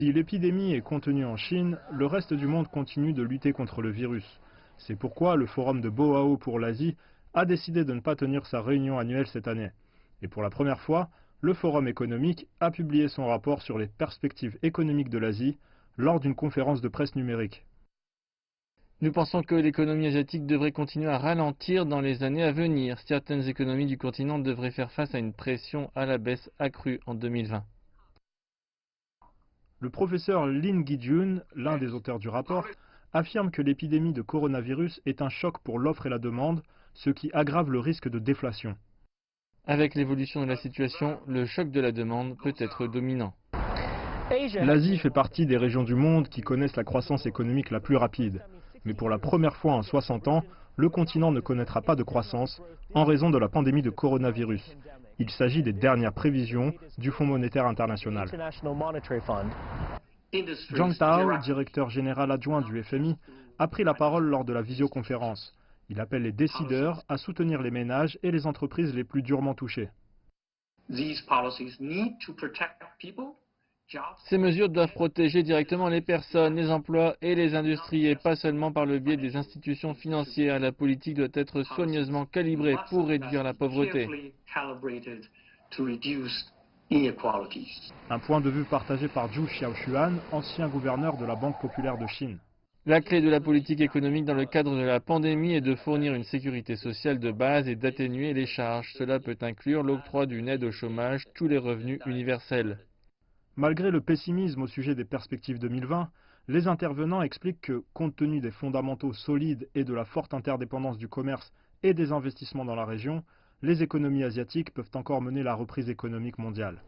Si l'épidémie est contenue en Chine, le reste du monde continue de lutter contre le virus. C'est pourquoi le forum de Boao pour l'Asie a décidé de ne pas tenir sa réunion annuelle cette année. Et pour la première fois, le forum économique a publié son rapport sur les perspectives économiques de l'Asie lors d'une conférence de presse numérique. Nous pensons que l'économie asiatique devrait continuer à ralentir dans les années à venir. Certaines économies du continent devraient faire face à une pression à la baisse accrue en 2020. Le professeur Lin Guijun, l'un des auteurs du rapport, affirme que l'épidémie de coronavirus est un choc pour l'offre et la demande, ce qui aggrave le risque de déflation. Avec l'évolution de la situation, le choc de la demande peut être dominant. L'Asie fait partie des régions du monde qui connaissent la croissance économique la plus rapide. Mais pour la première fois en 60 ans, le continent ne connaîtra pas de croissance en raison de la pandémie de coronavirus. Il s'agit des dernières prévisions du Fonds monétaire international. Zhang Tao, directeur général adjoint du FMI, a pris la parole lors de la visioconférence. Il appelle les décideurs à soutenir les ménages et les entreprises les plus durement touchées. Ces mesures doivent protéger directement les personnes, les emplois et les industries, et pas seulement par le biais des institutions financières. La politique doit être soigneusement calibrée pour réduire la pauvreté. Un point de vue partagé par Zhu Xiaoxuan, ancien gouverneur de la Banque populaire de Chine. La clé de la politique économique dans le cadre de la pandémie est de fournir une sécurité sociale de base et d'atténuer les charges. Cela peut inclure l'octroi d'une aide au chômage, tous les revenus universels. Malgré le pessimisme au sujet des perspectives 2020, les intervenants expliquent que, compte tenu des fondamentaux solides et de la forte interdépendance du commerce et des investissements dans la région, les économies asiatiques peuvent encore mener la reprise économique mondiale.